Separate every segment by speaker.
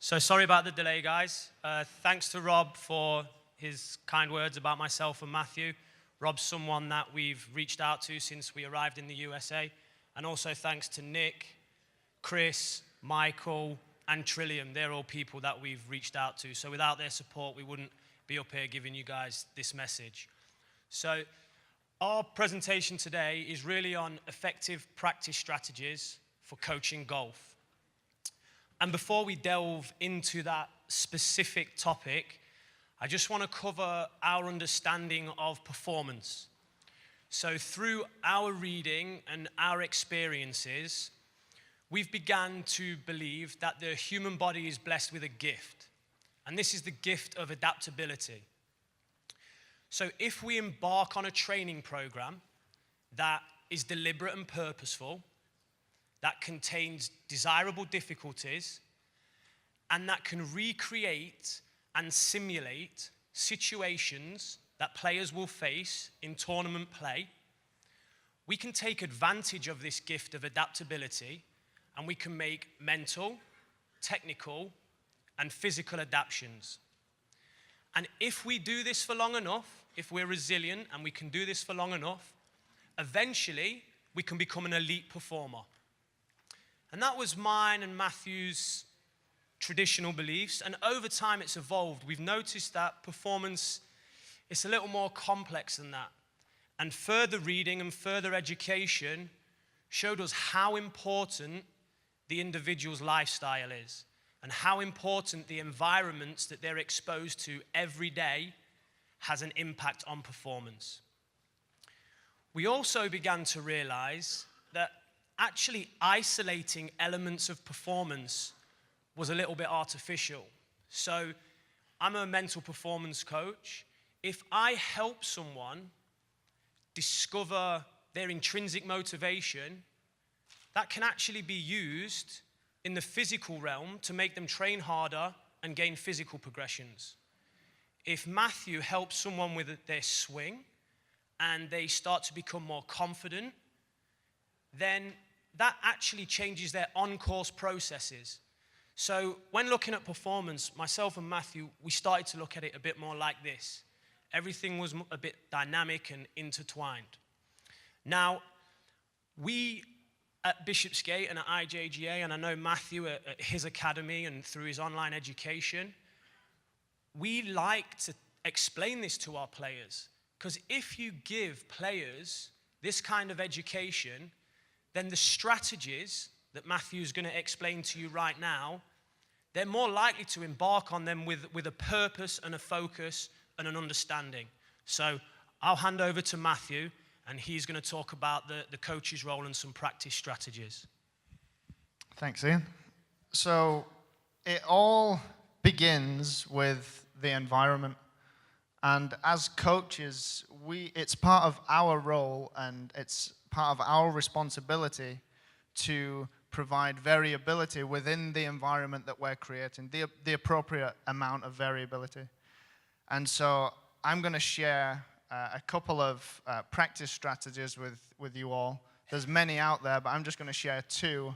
Speaker 1: So sorry about the delay, guys. Thanks to Rob for his kind words about myself and Matthew. Rob's someone that we've reached out to since we arrived in the USA. And also thanks to Nick, Chris, Michael, and Trillium. They're all people that we've reached out to. So without their support, we wouldn't be up here giving you guys this message. So our presentation today is really on effective practice strategies for coaching golf. And before we delve into that specific topic, I just want to cover our understanding of performance. So through our reading and our experiences, we've begun to believe that the human body is blessed with a gift. And this is the gift of adaptability. So if we embark on a training program that is deliberate and purposeful, that contains desirable difficulties, and that can recreate and simulate situations that players will face in tournament play, we can take advantage of this gift of adaptability, and we can make mental, technical, and physical adaptations. And if we do this for long enough, if we're resilient and we can do this for long enough, eventually we can become an elite performer. And that was mine and Matthew's traditional beliefs. And over time it's evolved. We've noticed that performance is a little more complex than that. And further reading and further education showed us how important the individual's lifestyle is and how important the environments that they're exposed to every day has an impact on performance. We also began to realize that actually isolating elements of performance was a little bit artificial. So I'm a mental performance coach. If I help someone discover their intrinsic motivation, that can actually be used in the physical realm to make them train harder and gain physical progressions. If Matthew helps someone with their swing and they start to become more confident, then that actually changes their on-course processes. So when looking at performance, myself and Matthew, we started to look at it a bit more like this. Everything was a bit dynamic and intertwined. Now, we at Bishopsgate and at IJGA, and I know Matthew at his academy and through his online education, we like to explain this to our players. Because if you give players this kind of education, then the strategies that Matthew's going to explain to you right now, they're more likely to embark on them with a purpose and a focus and an understanding. So I'll hand over to Matthew, and he's going to talk about the coach's role and some practice strategies.
Speaker 2: Thanks, Iain. So it all begins with the environment. And as coaches, it's part of our role and it's part of our responsibility to provide variability within the environment that we're creating, the appropriate amount of variability. And so I'm going to share a couple of practice strategies with you all. There's many out there, but I'm just going to share two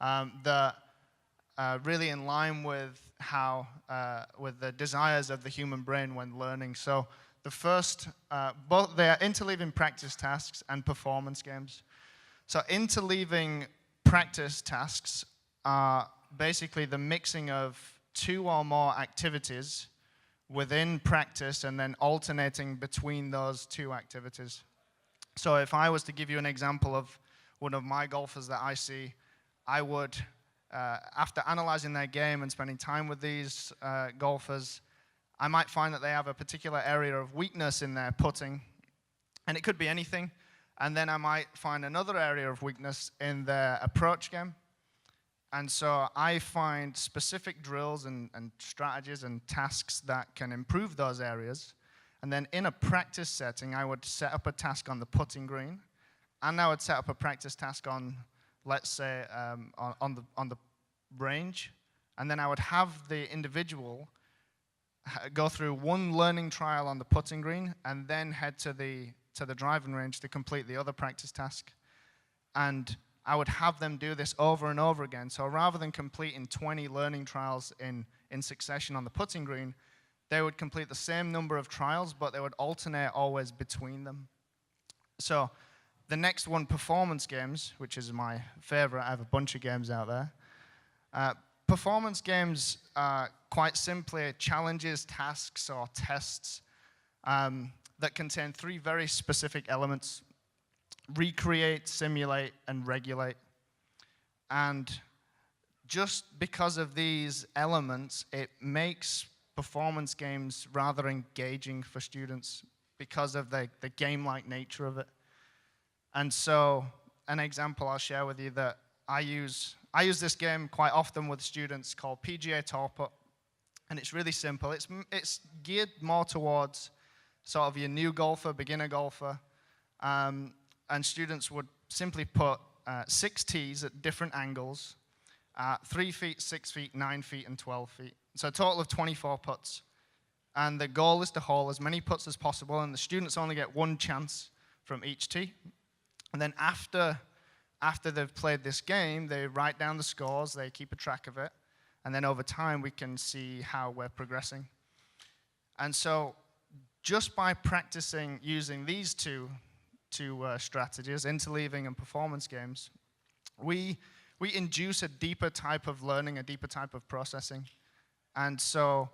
Speaker 2: that are really in line with with the desires of the human brain when learning. So the first, both they are interleaving practice tasks and performance games. So interleaving practice tasks are basically the mixing of two or more activities within practice and then alternating between those two activities. So if I was to give you an example of one of my golfers that I see, I would, after analyzing their game and spending time with these golfers, I might find that they have a particular area of weakness in their putting, and it could be anything. And then I might find another area of weakness in their approach game. And so I find specific drills and strategies and tasks that can improve those areas. And then in a practice setting, I would set up a task on the putting green, and I would set up a practice task on, let's say, on the range. And then I would have the individual go through one learning trial on the putting green and then head to the driving range to complete the other practice task. And I would have them do this over and over again. So rather than completing 20 learning trials in succession on the putting green, they would complete the same number of trials, but they would alternate always between them. So the next one, performance games, which is my favorite. I have a bunch of games out there. Performance games are quite simply challenges, tasks, or tests that contain 3 very specific elements: recreate, simulate, and regulate. And just because of these elements, it makes performance games rather engaging for students because of the game-like nature of it. And so an example I'll share with you that I use this game quite often with students called PGA Tour Putt, and it's really simple. It's geared more towards sort of your new golfer, beginner golfer, and students would simply put 6 tees at different angles, 3 feet, 6 feet, 9 feet, and 12 feet. So a total of 24 putts. And the goal is to hole as many putts as possible, and the students only get 1 chance from each tee. And then after they've played this game, they write down the scores, they keep a track of it, and then over time we can see how we're progressing. And so just by practicing using these two strategies, interleaving and performance games, we induce a deeper type of learning, a deeper type of processing. And so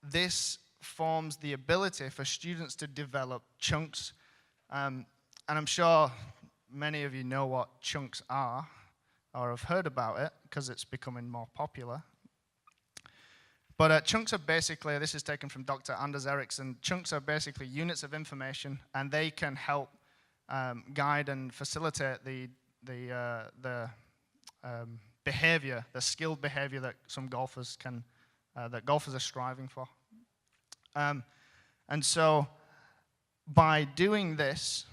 Speaker 2: this forms the ability for students to develop chunks. And I'm sure many of you know what chunks are or have heard about it because it's becoming more popular. But chunks are basically, this is taken from Dr. Anders Ericsson, chunks are basically units of information, and they can help guide and facilitate the behavior, the skilled behavior that some golfers can, that golfers are striving for. And so by doing this,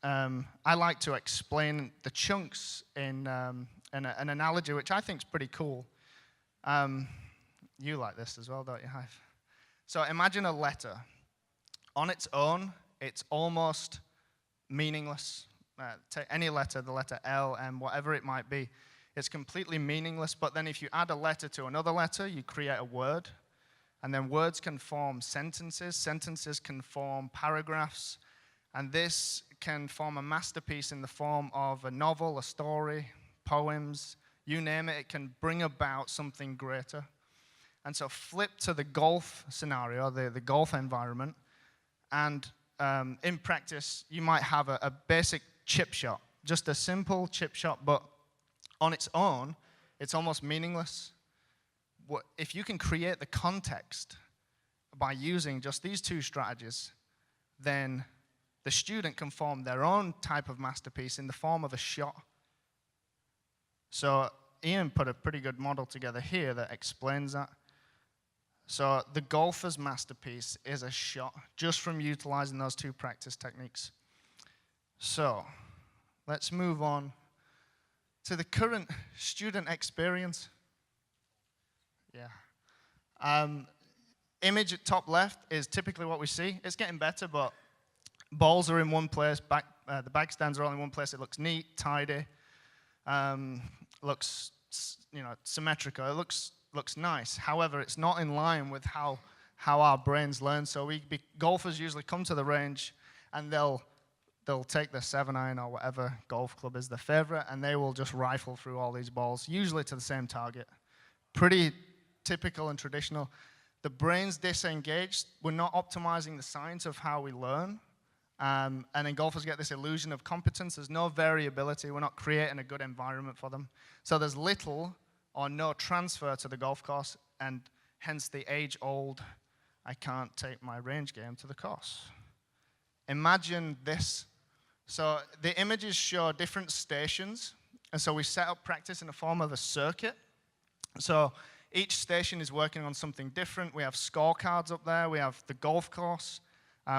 Speaker 2: I like to explain the chunks in an analogy which I think is pretty cool. You like this as well, don't you, Hive? So imagine a letter. On its own, it's almost meaningless. Take any letter, the letter L, M, whatever it might be, it's completely meaningless. But then if you add a letter to another letter, you create a word. And then words can form sentences. Sentences can form paragraphs. And this can form a masterpiece in the form of a novel, a story, poems, you name it. It can bring about something greater. And so flip to the golf scenario, the golf environment. And in practice, you might have a basic chip shot, just a simple chip shot, but on its own, it's almost meaningless. If you can create the context by using just these 2 strategies, then the student can form their own type of masterpiece in the form of a shot. So Iain put a pretty good model together here that explains that. So the golfer's masterpiece is a shot just from utilizing those 2 practice techniques. So let's move on to the current student experience. Yeah. Image at top left is typically what we see. It's getting better, but balls are in one place, the bag stands are all in one place. It looks neat, tidy, looks symmetrical. It looks nice. However, it's not in line with how our brains learn. So golfers usually come to the range and they'll take their 7-iron or whatever golf club is their favorite, and they will just rifle through all these balls, usually to the same target. Pretty typical and traditional. The brain's disengaged. We're not optimizing the science of how we learn. And then golfers get this illusion of competence. There's no variability. We're not creating a good environment for them. So there's little or no transfer to the golf course, and hence the age-old, I can't take my range game to the course. Imagine this. So the images show different stations, and so we set up practice in the form of a circuit. So each station is working on something different. We have scorecards up there. We have the golf course.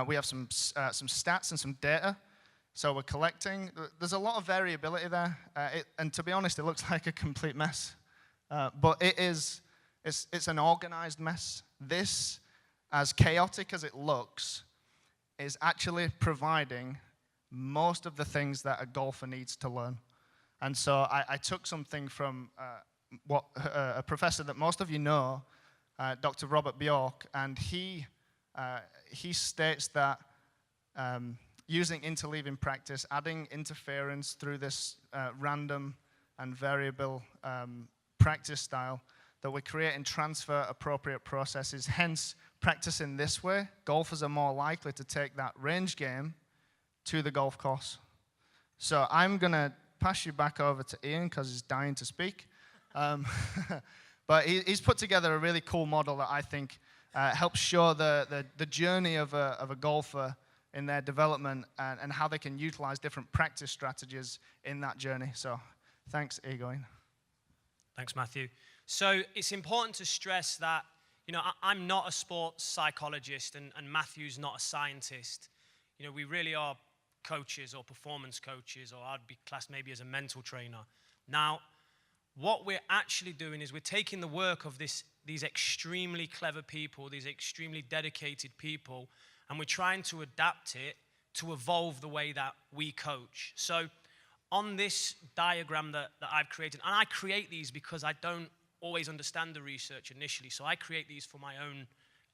Speaker 2: We have some stats and some data. So we're collecting. There's a lot of variability there, and to be honest, it looks like a complete mess. But it's an organized mess. This, as chaotic as it looks, is actually providing most of the things that a golfer needs to learn. And so I took something from a professor that most of you know, Dr. Robert Bjork, and he states that using interleaving practice, adding interference through this random and variable practice style, that we create and transfer appropriate processes. Hence, practicing this way, golfers are more likely to take that range game to the golf course. So I'm going to pass you back over to Iain because he's dying to speak. But he's put together a really cool model that I think helps show the journey of a golfer in their development and how they can utilize different practice strategies in that journey. So thanks, Iain.
Speaker 1: Thanks, Matthew. So it's important to stress that, I'm not a sports psychologist and Matthew's not a scientist. We really are coaches or performance coaches, or I'd be classed maybe as a mental trainer. Now, what we're actually doing is we're taking the work of these extremely clever people, these extremely dedicated people, and we're trying to adapt it to evolve the way that we coach. So on this diagram that I've created, and I create these because I don't always understand the research initially, so I create these for my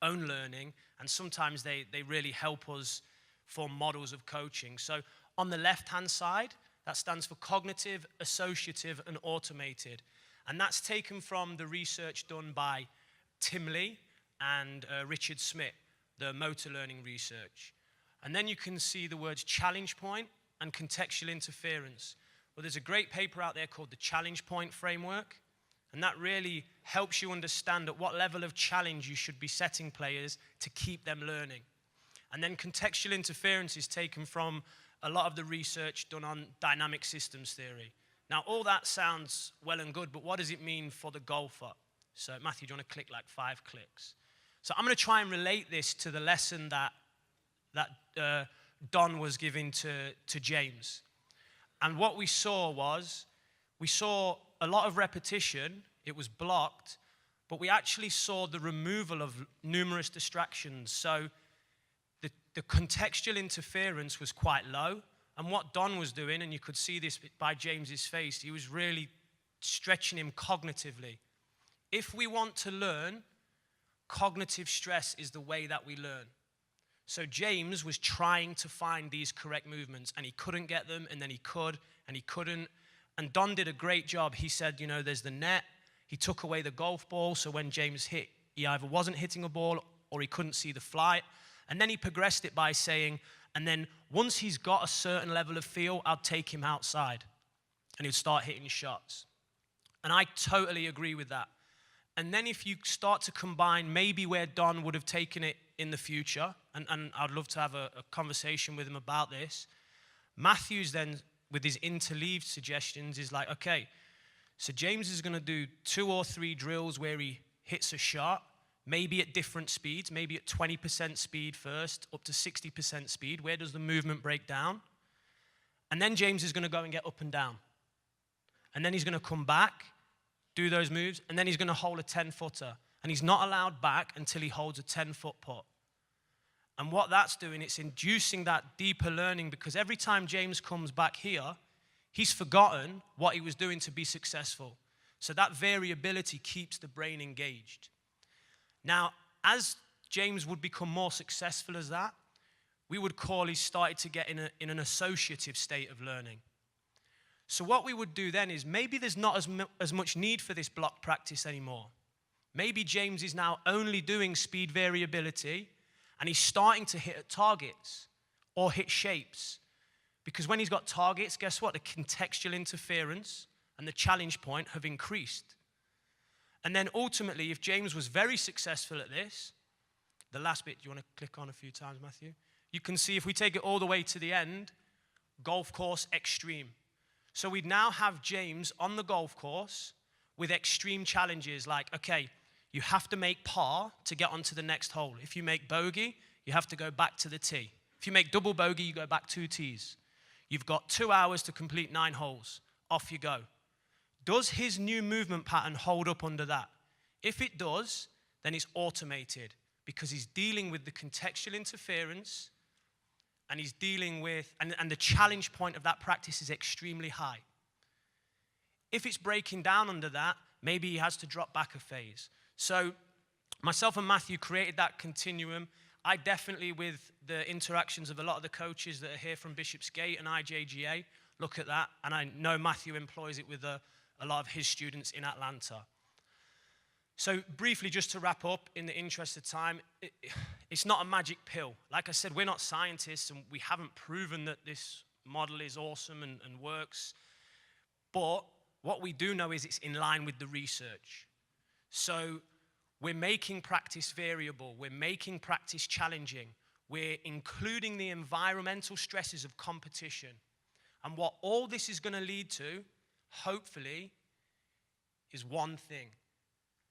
Speaker 1: own learning, and sometimes they really help us form models of coaching. So on the left-hand side, that stands for cognitive, associative, and automated. And that's taken from the research done by Tim Lee and Richard Smith, the motor learning research. And then you can see the words challenge point and contextual interference. Well, there's a great paper out there called the challenge point framework, and that really helps you understand at what level of challenge you should be setting players to keep them learning. And then contextual interference is taken from a lot of the research done on dynamic systems theory. Now, all that sounds well and good, but what does it mean for the golfer? So, Matthew, do you want to click like 5 clicks? So I'm going to try and relate this to the lesson that Don was giving to James. And what we saw was, we saw a lot of repetition, it was blocked, but we actually saw the removal of numerous distractions. So the contextual interference was quite low, and what Don was doing, and you could see this by James's face, he was really stretching him cognitively. If we want to learn, cognitive stress is the way that we learn. So James was trying to find these correct movements, and he couldn't get them, and then he could, and he couldn't. And Don did a great job. He said, there's the net. He took away the golf ball, so when James hit, he either wasn't hitting a ball or he couldn't see the flight. And then he progressed it by saying, and then once he's got a certain level of feel, I'll take him outside. And he'd start hitting shots. And I totally agree with that. And then if you start to combine maybe where Don would have taken it in the future, and I'd love to have a conversation with him about this, Matthews then, with his interleaved suggestions, is like, okay, so James is going to do 2 or 3 drills where he hits a shot, maybe at different speeds, maybe at 20% speed first, up to 60% speed. Where does the movement break down? And then James is going to go and get up and down. And then he's going to come back, do those moves, and then he's going to hold a 10-footer. And he's not allowed back until he holds a 10-foot putt. And what that's doing, it's inducing that deeper learning, because every time James comes back here, he's forgotten what he was doing to be successful. So that variability keeps the brain engaged. Now, as James would become more successful as that, we would call he started to get in an associative state of learning. So what we would do then is maybe there's not as much need for this block practice anymore. Maybe James is now only doing speed variability and he's starting to hit at targets or hit shapes. Because when he's got targets, guess what? The contextual interference and the challenge point have increased. And then ultimately, if James was very successful at this, the last bit, do you want to click on a few times, Matthew? You can see if we take it all the way to the end, golf course extreme. So we'd now have James on the golf course with extreme challenges like, okay, you have to make par to get onto the next hole. If you make bogey, you have to go back to the tee. If you make double bogey, you go back 2 tees. You've got 2 hours to complete 9 holes. Off you go. Does his new movement pattern hold up under that? If it does, then it's automated because he's dealing with the contextual interference and he's dealing with, and the challenge point of that practice is extremely high. if it's breaking down under that, maybe he has to drop back a phase. So myself and Matthew created that continuum. I definitely, with the interactions of a lot of the coaches that are here from Bishopsgate and IJGA, look at that, and I know Matthew employs it with a lot of his students in Atlanta. So briefly, just to wrap up, in the interest of time, it's not a magic pill. Like I said, we're not scientists, and we haven't proven that this model is awesome and works. But what we do know is it's in line with the research. So we're making practice variable. We're making practice challenging. We're including the environmental stresses of competition. And what all this is going to lead to, hopefully, is one thing.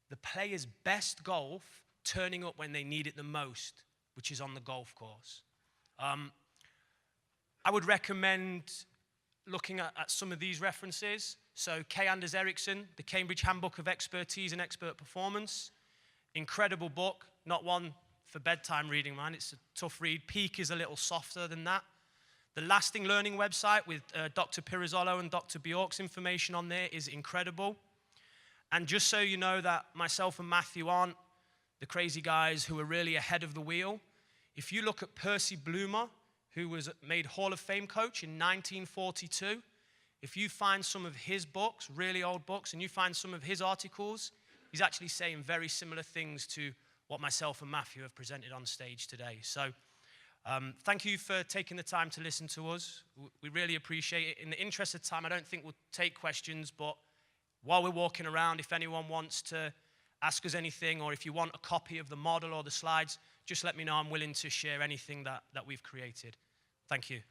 Speaker 1: The player's best golf turning up when they need it the most, which is on the golf course. I would recommend looking at some of these references. So K. Anders Ericsson, The Cambridge Handbook of Expertise and Expert Performance. Incredible book, not one for bedtime reading, man. It's a tough read. Peak is a little softer than that. The Lasting Learning website with Dr. Pirizzolo and Dr. Bjork's information on there is incredible. And just so you know that myself and Matthew aren't the crazy guys who are really ahead of the wheel, if you look at Percy Bloomer, who was made Hall of Fame coach in 1942, if you find some of his books, really old books, and you find some of his articles, he's actually saying very similar things to what myself and Matthew have presented on stage today. So thank you for taking the time to listen to us. We really appreciate it. In the interest of time, I don't think we'll take questions, but while we're walking around, if anyone wants to ask us anything, or if you want a copy of the model or the slides, just let me know. I'm willing to share anything that we've created. Thank you.